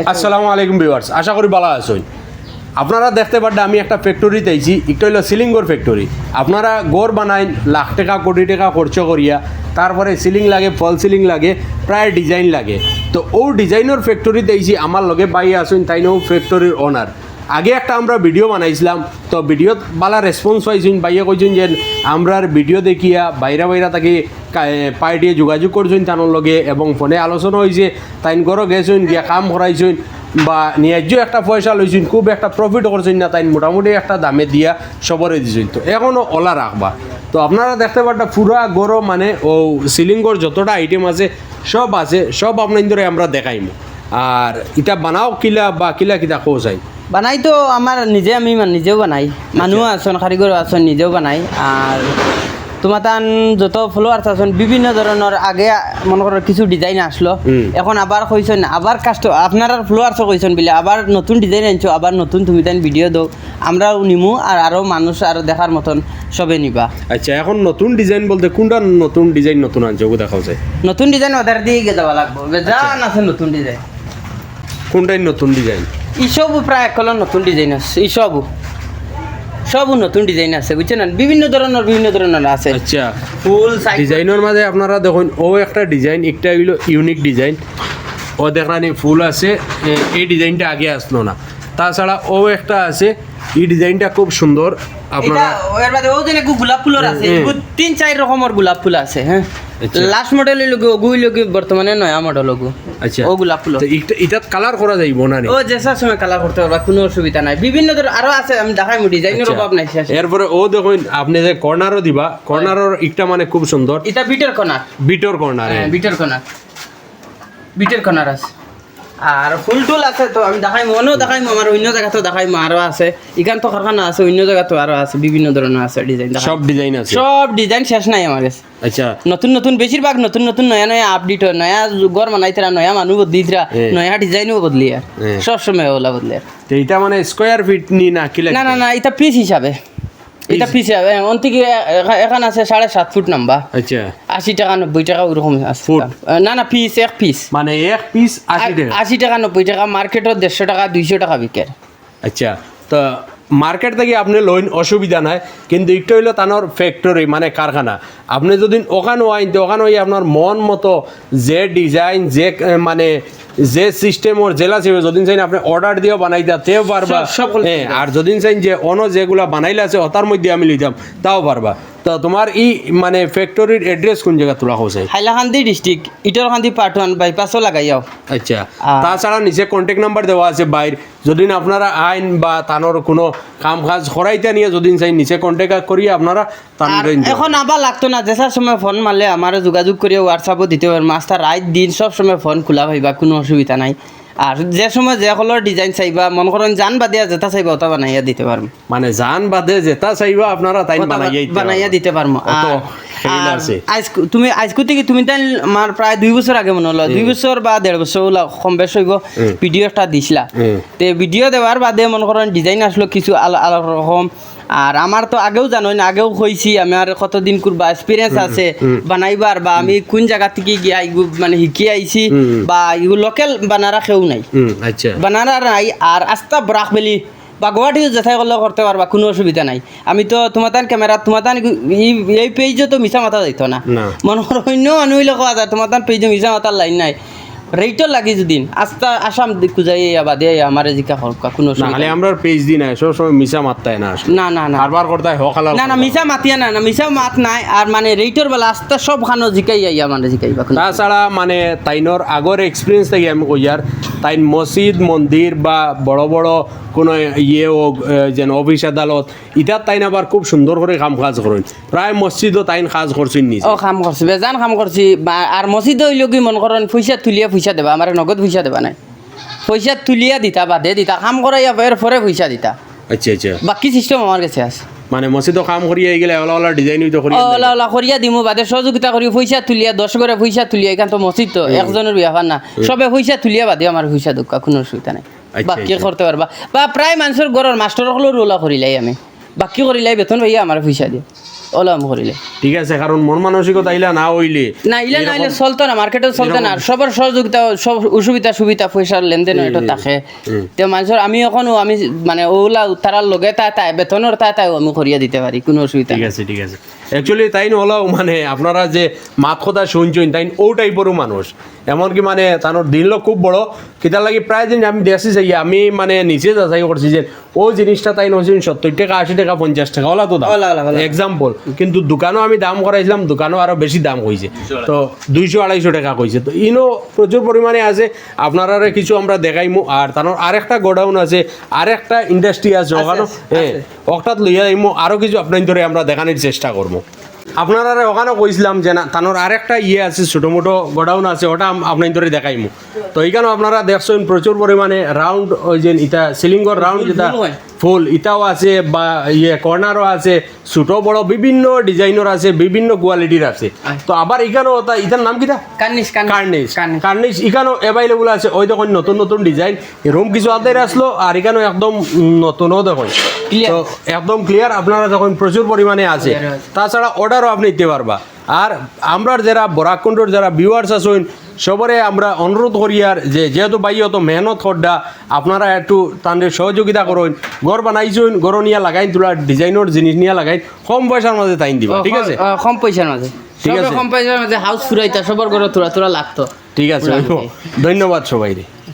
আসসালামু আলাইকুম ভিউয়ার্স, আশা করি ভালো আছেন। আপনারা দেখতে পারেন আমি একটা ফ্যাক্টরিতে আইছি, একটা হলো সিলিং গড় ফ্যাক্টরি। আপনারা গড় বানাইন লাখ টাকা কোটি টাকা খরচ করিয়া, তারপরে সিলিং লাগে, ফল সিলিং লাগে, প্রায় ডিজাইন লাগে। তো ও ডিজাইনের ফ্যাক্টরিতে আইছি, আমার লগে বাই আসুন, তাই নো ফ্যাক্টরির ওনার। আগে একটা আমরা ভিডিও বানাইছিলাম, তো ভিডিওত ভালো রেসপন্স পাইছেন। বাইয়া কইছেন যে আমরার ভিডিও দেখিয়া বাইরা তাকে পার্টিয়ে যোগাযোগ করছেন তানোর লগে, এবং ফোনে আলোচনা হয়েছে। তাইন ঘরও গেছেন, গিয়া কাম করাইছেন বা ন্যায্য একটা পয়সা লইছেন, খুব একটা প্রফিট করছেন না, তাই মোটামুটি একটা দামে দিয়া সবরে দিয়েছেন। তো এখনও ওলা রাখবা। তো আপনারা দেখতে পারেন পুরা গরো মানে ও সিলিং গড় যতটা আইটেম আছে সব আছে, সব আপনাদের আমরা দেখাইম। আর এটা বানাও কিলা বা কিলা কিতা খোঁজ চাই বানাই তো আমার আমি নিজেও বানাই, মানুষ আছেন, কারিগর আছেন, নিজেও বানাই। আর তোমার তান যত ফলোয়ার্স আছেন বিভিন্ন ধরনের, আগে মনে করো কিছু ডিজাইন আসলো, এখন আবার কইছেন আবার আপনারা ফলোয়ার্সও কইছেন বলে আবার নতুন ডিজাইন আনছো, আবার নতুন তুমি তাই ভিডিও দাও, আমরাও নিমু। আর আরও মানুষ আরও দেখার মতন সবে নিবা। আচ্ছা, এখন নতুন ডিজাইন বলতে কোনটা নতুন ডিজাইন নতুন আনছো দেখাও যায়? নতুন ডিজাইন ওদের দিয়ে যাওয়া লাগবো, বেজান আছে নতুন ডিজাইন। কোনটাই নতুন ডিজাইন? ইসবও প্রায় একলর নতুন ডিজাইন আছে, সবও নতুন ডিজাইন আছে, বুঝছেন না? বিভিন্ন ধরনের আছে। আচ্ছা, ফুল ডিজাইনের মাঝে আপনারা দেখুন ও একটা ডিজাইন, একটা হইলো ইউনিক ডিজাইন। ও দেখানি ফুল আছে, এই ডিজাইনটা আগে আসলো না। তাছাড়া ও একটা আছে, এই ডিজাইনটা খুব সুন্দর। আপনারা এর বাদে ও যেন গোলাপ ফুলের আছে, 3-4 রকমের গোলাপ ফুল আছে। হ্যাঁ, লাস্ট মডেল লগে ওগুই লগে বর্তমানে নয়া মডেল লগু। আচ্ছা, ও গোলাপ ফুল এটাত কালার করা যাইব না? ও যেসা সময় কালার করতে পারবা, কোনো অসুবিধা নাই। বিভিন্ন ধরনের আরো আছে, আমি দেখাই ডিজাইনের অভাব নাই। এরপরে ও দেখুন আপনি যে কর্নারও দিবা, কর্নারের একটা মানে খুব সুন্দর। এটা বিটের কর্নার, হ্যাঁ বিটের কর্নার আছে। আর ফুল টুল আছে, তো আমি দেখাইমু, দেখাইমু আমার অন্য জায়গাতেও দেখাইমু, আরো আছে। এখান তো কারখানা আছে, অন্য জায়গাতেও আরো আছে, বিভিন্ন ধরনের আছে ডিজাইন। সব ডিজাইন আছে, সব ডিজাইন শেষ নাই আমার কাছে। আচ্ছা, নতুন বেশিরভাগ নতুন নয়া আপডেট হয়, নয়া ঘর বানাইতরা, নয়া মানুষ বদলিতরা, নয়া ডিজাইনও বদলি। আর সব সময় ওলা বদলে। এইটা মানে স্কোয়ার ফিট নি না কিলা? না, এটা পিস হিসাবে। এটা পিস হিসাবে এমন থেকে এখানে আছে 7.5 ফুট লম্বা। আচ্ছা, 80 টাকা 90 টাকা ওরকম আছে। না পিস, এক পিস মানে এক পিস 80 টাকা। 80 টাকা 90 টাকা, মার্কেটত 150 টাকা 200 টাকা বিকের। আচ্ছা, তো মার্কেট থেকে আপনি লইন, অসুবিধা নাই। কিন্তু একটু হইলো তানোর ফ্যাক্টরি মানে কারখানা। আপনি যদি ওখানে আইন, তো ওখানে ওই আপনার মন মতো যে ডিজাইন, যে মানে যে সিস্টেম ওর জেলা ছিল, যদিন চাইন আপনি অর্ডার দিয়েও বানাই দিতেও পারবা। হ্যাঁ, আর যদিন চাইন যে অন্য যেগুলা বানাইলে আছে ওটার মধ্যে আমি লইতাম, তাও পারবা। তো তোমার ই মানে ফ্যাক্টরির অ্যাড্রেস কোন জায়গা তোলা হচ্ছে? হাইলাকান্দি ডিস্ট্রিক্ট, ইটরকান্দি পার্ট 1 বাইপাসও লাগাইয়াও। আচ্ছা, তাছাড়া নিচে কন্ট্যাক্ট নাম্বার দেওয়া আছে বাইর। যদি আপনারা আইন বা তানোর কোনো কাম কাজ করাইতে নিয়ে যদি চাই নিচে কন্ট্যাক্ট করিয়ে আপনারা এখন আবার লাগতো না, যেসার সময় ফোন মারলে আমার যোগাযোগ করিয়ে হোয়াটসঅ্যাপও দিতে পারবো। মাস্টার রাত দিন সব সময় ফোন খোলা পাইবা, কোনো অসুবিধা নাই। আর যে সময় যে কলর ডিজাইন চাইবা, মনে করেন জান বাদিয়া যেটা চাইবা ওটা বানাইয়া দিতে পারবো। মানে জান বাদে যেটা চাইবা আপনারা তাই বানাইয়া দিতে পারবো। তুমি আজকু থেকে তুমি তাই আমার প্রায় 2 বছর আগে মনে হলো, 2 বছর বা 1.5 বছর কম বেশ হইব, ভিডিও একটা দিছিলা। তে ভিডিও দেওয়ার বাদে মনে করেন ডিজাইন আসলো কিছু আলাদা রকম। আর আমার তো আগেও জানো না, আগেও কইছি আমার কতদিন করবা এক্সপিরিয়েন্স আছে বানাইবার, বা আমি কোন জায়গা থেকে গিয়া মানে শিখি আইছি, বা এগুলো লোকাল বানারা কেউ নাই, বানারা নাই। আর আস্তা ব্রাক বেলি বা গুয়াহাটিও যেথায় করলে করতে পারবা, কোনো অসুবিধা নাই। আমি তো তোমার ক্যামেরা তোমার এই পেজও তো মিশা মাথা যাইতো না, মনে করো অন্য মানুষ হইলে কোয়া যায় তোমার পেজও মিশা মাথার লাইন নাই। রেটও লাগি যদি আস্তা আসাম খুঁজাই বাদে আমার জিকা হরকা কোনো নাহলে আমরা পেজ দি না, সব সময় মিশা মারতাই না। না বারবার করতাই হকালা না মিশা মাতিয়া না মিশা মাত নাই। আর মানে রেটর বেলা আস্তা সব খানো জিকাই মানে জিকাইবা। তাছাড়া মানে তাইনোর আগর এক্সপিরিয়েন্স থেকে আমি কই আর তাই মসজিদ মন্দির বা বড় বড় কোনো ইয়ে হোক যেন অফিস আদালত, ইটার তাইন আবার খুব সুন্দর করে কাম কাজ করেন। প্রায় মসজিদও তাইন কাজ করছেন নিজে। কাম করছি, বেজান কাম করছি। আর মসজিদ হইলেও কি মনে করেন পয়সা তুলিয়া পয়সা দেবা, আমার নগদ পয়সা দেবা নাই, পয়সা তুলিয়া দিতা বাদে দিতা, কাম করাইয়া এর পরে পয়সা দিতা। আচ্ছা, বাকি সিস্টেম আমার কাছে আছে। মানে মসজিদও কাম করিয়া গেলে ওলা ডিজাইন হইতো ওলা করিয়া দিমু, বাদে সহযোগিতা করি পয়সা তুলিয়া 10 করে পয়সা তুলিয়া, এখান তো মসজিদ তো একজনের ব্যাপার না, সবে পয়সা তুলিয়া বাদে আমার পয়সা দুঃখা, কোনো অসুবিধা নাই। বাকি করতে পারবা, বা প্রায় মানুষের ঘরের মাস্টার হলেও রোলা করিলাই আমি, বাকি করিলাই বেতন ভাইয়া আমার পয়সা দিয়ে। ওলা আমি করিলে ঠিক আছে, কারণ মন মানসিকতা ইলা না হইলে না ইলে না ইলে চলতো না, মার্কেটে চলতো না, আর সবার সহযোগিতা, সব অসুবিধা সুবিধা পয়সার লেনদেন এটা থাকে। তো মানুষের আমি এখনো আমি মানে ওলা তারার লগে তাই বেতনের তাই আমি করিয়া দিতে পারি, কোনো অসুবিধা ঠিক আছে ঠিক আছে। অ্যাকচুয়ালি তাই হলো মানে আপনারা যে মাত কথা শুনছেন তাই ও টাইপেরও মানুষ, এমনকি মানে তার দিল খুব বড় কিতার লাগি প্রায় দিন আমি দেখছি যে আমি মানে নিচে যাচাই করছি যে ও জিনিসটা তাই নছিলেন 70 টাকা 80 টাকা 50 টাকা ওলা তো দাম এক্সাম্পল, কিন্তু দোকানও আমি দাম করাইছিলাম, দোকানও আরো বেশি দাম হয়েছে, তো 200-250 টাকা কইছে। তো ইনো প্রচুর পরিমাণে আছে, আপনারা কিছু আমরা দেখাইমু। আর তার আরেকটা গোডাউন আছে, আরেকটা ইন্ডাস্ট্রি আছে, ওখানে ওটাত লইয়া যাইমু, আরো কিছু আপনার ধরে আমরা দেখানোর চেষ্টা করবো। আপনারা ওখানে কইছিলাম যে না তানোর আরেকটা আছে ছোটো মোটো গোডাউন আছে, ওটা আপনার ধরে দেখাইমু। তো এইখানেও আপনারা দেখছেন প্রচুর পরিমাণে রাউন্ড ওই যে ইটা সিলিংগর রাউন্ড যেটা ফুল ইটাও আছে, বা কর্নারও আছে, ছোটো বড় বিভিন্ন ডিজাইনের আছে, বিভিন্ন কোয়ালিটির আছে। তো আবার এখানেও ইটার নাম কিটা কার্নিশ এখানেও অ্যাভেলেবল আছে। ওই দেখুন নতুন নতুন ডিজাইন রুম কিছু আদায় আসলো, আর এখানেও একদম নতুনও দেখুন, তো একদম ক্লিয়ার আপনারা যখন প্রচুর পরিমাণে আছে। তাছাড়া অর্ডারও আপনি দিতে পারবা। আর আমরা যারা বরাককুণ্ডর যারা ভিউয়ার্স আছেন সবরে আমরা অনুরোধ করি আর যে যেহেতু ভাই অত মেহনত করডা, আপনারা একটু তাদের সহযোগিতা করুন। ঘর বানাইছেন, ঘর নিয়ে লাগাইন, তোলা ডিজাইনের জিনিস নিয়ে লাগাইন, কম পয়সার মাঝে তাইন দিবা, ঠিক আছে? কম পয়সার মাঝে, ঠিক আছে, কম পয়সার মাঝে হাউস ফুরাইতা সবার ঘরে তোরা লাগতো। ঠিক আছে, ধন্যবাদ সবাই রে।